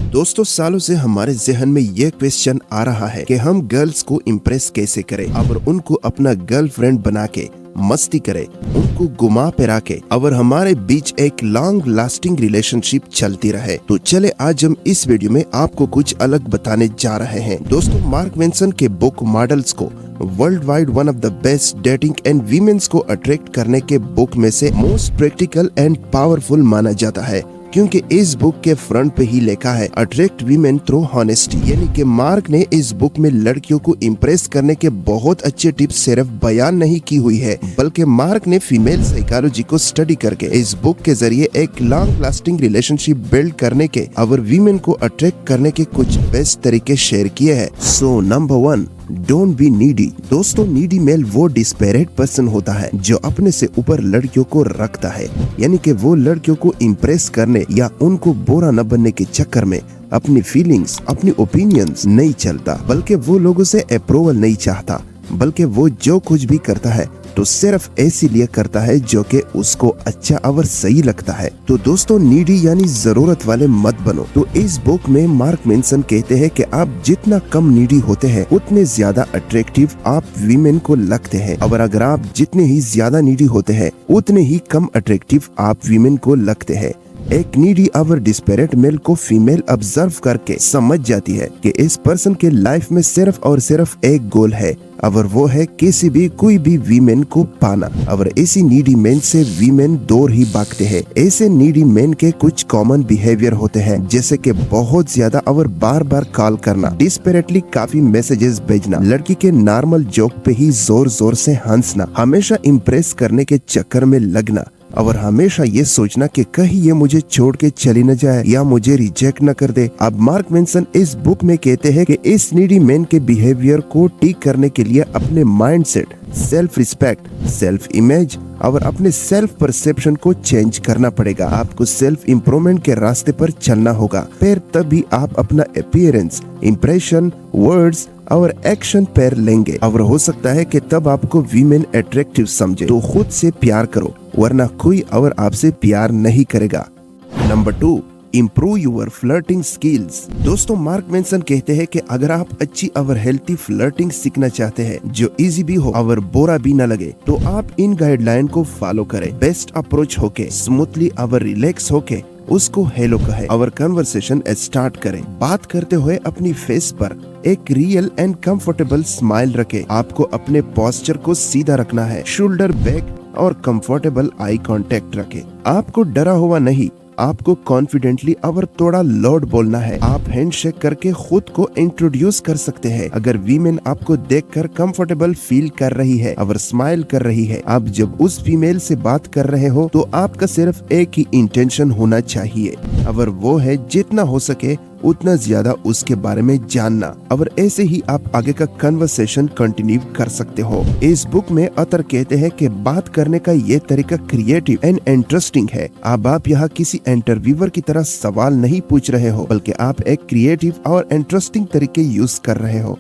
दोस्तों, सालों से हमारे जहन में ये क्वेश्चन आ रहा है कि हम गर्ल्स को इम्प्रेस कैसे करें और उनको अपना गर्लफ्रेंड बना के मस्ती करे, उनको घुमा फिरा के और हमारे बीच एक लॉन्ग लास्टिंग रिलेशनशिप चलती रहे। तो चले आज हम इस वीडियो में आपको कुछ अलग बताने जा रहे हैं। दोस्तों, मार्क मेंसन के बुक मॉडल्स को world wide one of the best dating and women's को अट्रैक्ट करने के बुक में से मोस्ट प्रैक्टिकल एंड पावरफुल माना जाता है, क्योंकि इस बुक के फ्रंट पे ही लिखा है अट्रैक्ट वीमेन थ्रू हॉनेस्टी। यानी कि मार्क ने इस बुक में लड़कियों को इम्प्रेस करने के बहुत अच्छे टिप्स सिर्फ बयान नहीं की हुई है, बल्कि मार्क ने फीमेल साइकोलॉजी को स्टडी करके इस बुक के जरिए एक लॉन्ग लास्टिंग रिलेशनशिप बिल्ड करने के और वीमेन को अट्रैक्ट करने के कुछ बेस्ट तरीके शेयर किए हैं। So number 1, don't be needy. दोस्तों, नीडी मेल वो डिस्पेरेट पर्सन होता है जो अपने से ऊपर लड़कियों को रखता है। यानी कि वो लड़कियों को इम्प्रेस करने या उनको बुरा न बनने के चक्कर में अपनी फीलिंग्स, अपनी ओपिनियंस नहीं चलता, बल्कि वो लोगों से अप्रूवल नहीं चाहता, बल्कि वो जो कुछ भी करता है तो सिर्फ इसीलिए करता है जो कि उसको अच्छा और सही लगता है। तो दोस्तों, नीडी यानी जरूरत वाले मत बनो। तो इस बुक में मार्क मेंसन कहते हैं कि आप जितना कम नीडी होते हैं उतने ज्यादा अट्रैक्टिव आप वीमेन को लगते हैं, और अगर आप जितने ही ज्यादा नीडी होते हैं उतने ही कम अट्रैक्टिव आप वीमेन को लगते हैं। एक नीडी और डिस्पेरेट मेल को फीमेल ऑब्जर्व करके समझ जाती है कि इस पर्सन के लाइफ में सिर्फ और सिर्फ एक गोल है, और वो है किसी भी कोई भी वीमेन को पाना। और ऐसी नीडी मैन से वीमेन दूर ही भागते हैं। ऐसे नीडी मैन के कुछ कॉमन बिहेवियर होते हैं, जैसे कि बहुत ज्यादा और बार बार कॉल करना, डिस्पेरेटली काफी मैसेजेस भेजना, लड़की के नॉर्मल जोक पे ही जोर जोर से हंसना, हमेशा इम्प्रेस करने के चक्कर में लगना, और हमेशा ये सोचना कि कहीं ये मुझे छोड़ के चली न जाए या मुझे रिजेक्ट न कर दे। अब मार्क मेंसन इस बुक में कहते हैं कि इस नीडी मैन के बिहेवियर को ठीक करने के लिए अपने mindset, self respect, self image और अपने सेल्फ परसेप्शन को चेंज करना पड़ेगा। आपको सेल्फ इम्प्रूवमेंट के रास्ते पर चलना होगा, फिर तभी आप अपना अपीयरेंस, इम्प्रेशन, वर्ड्स और एक्शन पैर लेंगे, और हो सकता है कि तब आपको वीमेन अट्रैक्टिव समझे। तो खुद से प्यार करो, वरना कोई और आपसे प्यार नहीं करेगा। Number 2, improve your flirting skills. दोस्तों, मार्क मेंसन कहते हैं कि अगर आप अच्छी और हेल्थी फ्लर्टिंग सीखना चाहते हैं जो इजी भी हो और बुरा भी न लगे, तो आप इन गाइडलाइन को फॉलो करें। बेस्ट अप्रोच होके स्मूथली और रिलैक्स होके उसको हेलो कहे और कन्वर्सेशन स्टार्ट करें। बात करते हुए अपनी फेस पर एक रियल एंड कंफर्टेबल स्माइल रखें। आपको अपने पोस्चर को सीधा रखना है, शोल्डर बैक और कंफर्टेबल आई कांटेक्ट रखें। आपको डरा हुआ नहीं, आपको कॉन्फिडेंटली और थोड़ा लाउड बोलना है। आप हैंडशेक करके खुद को इंट्रोड्यूस कर सकते हैं। अगर वीमेन आपको देखकर कंफर्टेबल फील कर रही है और स्माइल कर रही है, आप जब उस फीमेल से बात कर रहे हो तो आपका सिर्फ एक ही इंटेंशन होना चाहिए, और वो है जितना हो सके उतना ज्यादा उसके बारे में जानना, और ऐसे ही आप आगे का कन्वर्सेशन कंटिन्यू कर सकते हो। इस बुक में अतर कहते हैं कि बात करने का ये तरीका क्रिएटिव एंड इंटरेस्टिंग है। अब आप यहाँ किसी इंटरव्यूअर की तरह सवाल नहीं पूछ रहे हो, बल्कि आप एक क्रिएटिव और इंटरेस्टिंग तरीके यूज कर रहे हो।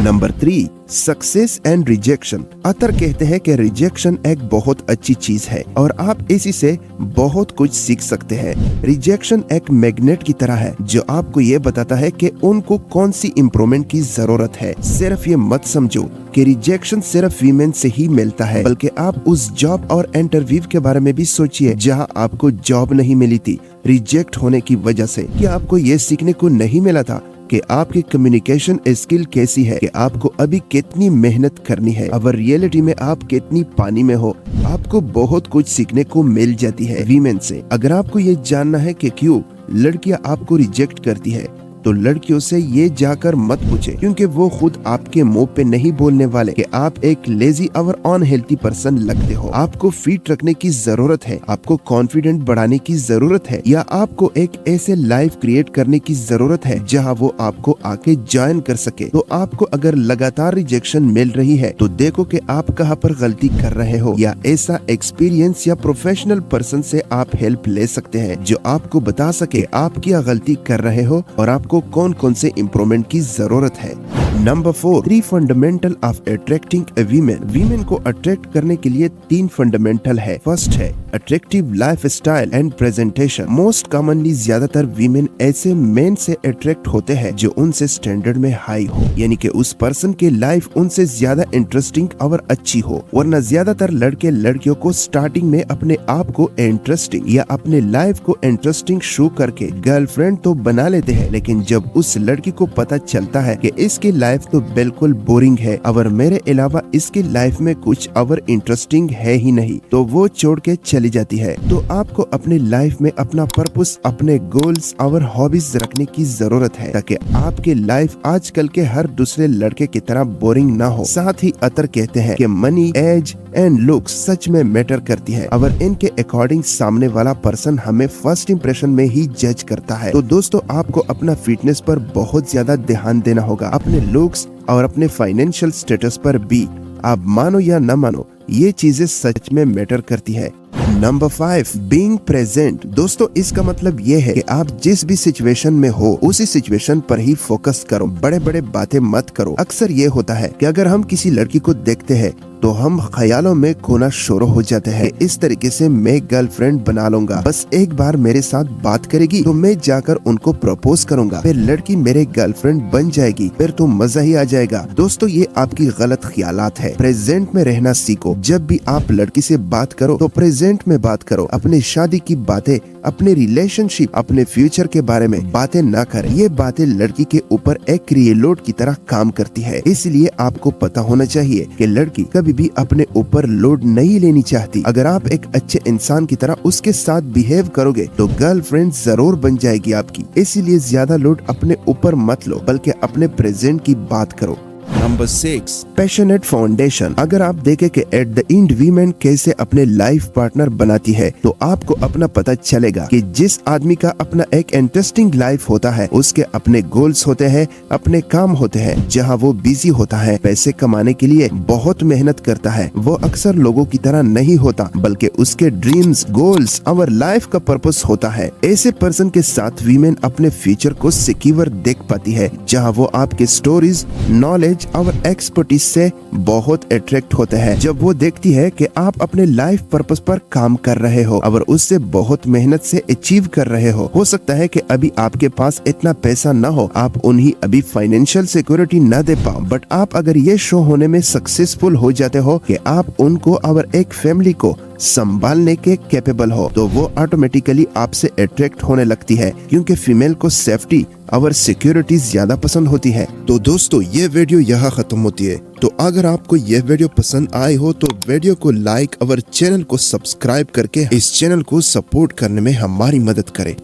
Number 3, success and rejection. अतर कहते हैं कि रिजेक्शन एक बहुत अच्छी चीज है और आप इसी से बहुत कुछ सीख सकते हैं। रिजेक्शन एक मैग्नेट की तरह है जो आपको ये बताता है कि उनको कौन सी इम्प्रूवमेंट की जरूरत है। सिर्फ ये मत समझो कि रिजेक्शन सिर्फ वीमेन से ही मिलता है, बल्कि आप उस जॉब और इंटरव्यू के बारे में भी सोचिए जहां आपको जॉब नहीं मिली थी रिजेक्ट होने की वजह से। कि आपको ये सीखने को नहीं मिला था कि आपकी कम्युनिकेशन स्किल कैसी है, कि आपको अभी कितनी मेहनत करनी है, और रियलिटी में आप कितनी पानी में हो। आपको बहुत कुछ सीखने को मिल जाती है वीमेन से। अगर आपको ये जानना है कि क्यों लड़कियां आपको रिजेक्ट करती है, तो लड़कियों से ये जाकर मत पूछे, क्योंकि वो खुद आपके मुंह पे नहीं बोलने वाले कि आप एक लेजी और अनहेल्थी पर्सन लगते हो। आपको फिट रखने की जरूरत है, आपको कॉन्फिडेंट बढ़ाने की जरूरत है, या आपको एक ऐसे लाइफ क्रिएट करने की जरूरत है जहां वो आपको आके ज्वाइन कर सके। तो आपको अगर लगातार रिजेक्शन मिल रही है तो देखो कि आप कहां पर गलती कर रहे हो, या ऐसा एक्सपीरियंस या प्रोफेशनल पर्सन से आप हेल्प ले सकते हैं जो आपको बता सके आप क्या गलती कर रहे हो और आपको कौन कौन से इम्प्रूवमेंट की जरूरत है। Number 4, 3 fundamental of attracting A women. Women को अट्रैक्ट करने के लिए 3 फंडामेंटल है। फर्स्ट है attractive life style and presentation. Most commonly ज्यादातर वीमेन ऐसे मेन से अट्रैक्ट होते हैं जो उनसे स्टैंडर्ड में हाई हो, यानी कि उस पर्सन की लाइफ उनसे ज्यादा इंटरेस्टिंग और अच्छी हो। वरना ज्यादातर लड़के लड़कियों को स्टार्टिंग में अपने आप को इंटरेस्टिंग या अपने लाइफ को इंटरेस्टिंग शो करके गर्लफ्रेंड तो बना लेते हैं, लेकिन जब उस लड़की को पता चलता है कि इसकी लाइफ तो बिल्कुल बोरिंग है और मेरे अलावा इसकी लाइफ में कुछ और इंटरेस्टिंग है ही नहीं, तो वो छोड़ के चली जाती है। तो आपको अपनी लाइफ में अपना पर्पस, अपने गोल्स और हॉबीज रखने की जरूरत है ताकि आपकी लाइफ आजकल के हर दूसरे लड़के की तरह बोरिंग ना हो। साथ ही अतर कहते हैं कि मनी, एज एंड लुक्स सच में मैटर करती है और इनके अकॉर्डिंग सामने वाला पर्सन हमें फर्स्ट इंप्रेशन में ही जज करता है। तो दोस्तों, आपको अपना फिटनेस पर बहुत ज्यादा ध्यान देना होगा, अपने लुक्स और अपने फाइनेंशियल स्टेटस पर भी। आप मानो या न मानो, ये चीजें सच में मैटर करती है। Number 5, being present. दोस्तों, इसका मतलब ये है कि आप जिस भी सिचुएशन में हो उसी सिचुएशन पर ही फोकस करो, बड़े बड़े बातें मत करो। अक्सर ये होता है कि अगर हम किसी लड़की को देखते हैं तो हम ख्यालों में खोना शुरू हो जाते हैं। इस तरीके से मैं गर्लफ्रेंड बना लूंगा, बस एक बार मेरे साथ बात करेगी तो मैं जाकर उनको प्रपोज करूंगा, फिर लड़की मेरे गर्लफ्रेंड बन जाएगी, फिर तो मजा ही आ जाएगा। दोस्तों, ये आपकी गलत ख्यालात है। प्रेजेंट में रहना सीखो। जब भी आप लड़की से बात करो तो प्रेजेंट में बात करो। अपने शादी की बातें, अपने रिलेशनशिप, अपने फ्यूचर के बारे में बातें ना करें। ये बातें लड़की के ऊपर एक रियलोड की तरह काम करती है। इसलिए आपको पता होना चाहिए कि लड़की कभी भी अपने ऊपर लोड नहीं लेनी चाहती। अगर आप एक अच्छे इंसान की तरह उसके साथ बिहेव करोगे तो गर्लफ्रेंड जरूर बन जाएगी आपकी। इसीलिए ज्यादा लोड अपने ऊपर मत लो, बल्कि अपने प्रेजेंट की बात करो। Number 6, passionate foundation. अगर आप देखें कि एट द एंड वीमेन कैसे अपने लाइफ पार्टनर बनाती है तो आपको अपना पता चलेगा कि जिस आदमी का अपना एक इंटरेस्टिंग लाइफ होता है, उसके अपने गोल्स होते हैं, अपने काम होते हैं, जहां वो बिजी होता है, पैसे कमाने के लिए बहुत मेहनत करता है। वो अक्सर लोगों की तरह नहीं होता, बल्कि उसके ड्रीम्स, गोल्स और लाइफ का पर्पस होता है। ऐसे पर्सन के साथ वीमेन अपने फ्यूचर को सिक्योर देख पाती है, जहाँ वो आपके स्टोरीज, नॉलेज और एक्सपर्टीज से बहुत अट्रैक्ट होते हैं। जब वो देखती है कि आप अपने लाइफ पर्पस पर काम कर रहे हो और उससे बहुत मेहनत से अचीव कर रहे हो सकता है कि अभी आपके पास इतना पैसा न हो, आप उन्हें अभी फाइनेंशियल सिक्योरिटी न दे पाओ, बट आप अगर ये शो होने में सक्सेसफुल हो जाते हो कि आप उनको और एक फैमिली को संभालने के कैपेबल हो, तो वो ऑटोमेटिकली आपसे अट्रैक्ट होने लगती है, क्योंकि फीमेल को सेफ्टी और सिक्योरिटी ज्यादा पसंद होती है। तो दोस्तों, ये वीडियो यहाँ खत्म होती है। तो अगर आपको ये वीडियो पसंद आई हो तो वीडियो को लाइक और चैनल को सब्सक्राइब करके इस चैनल को सपोर्ट करने में हमारी मदद करें।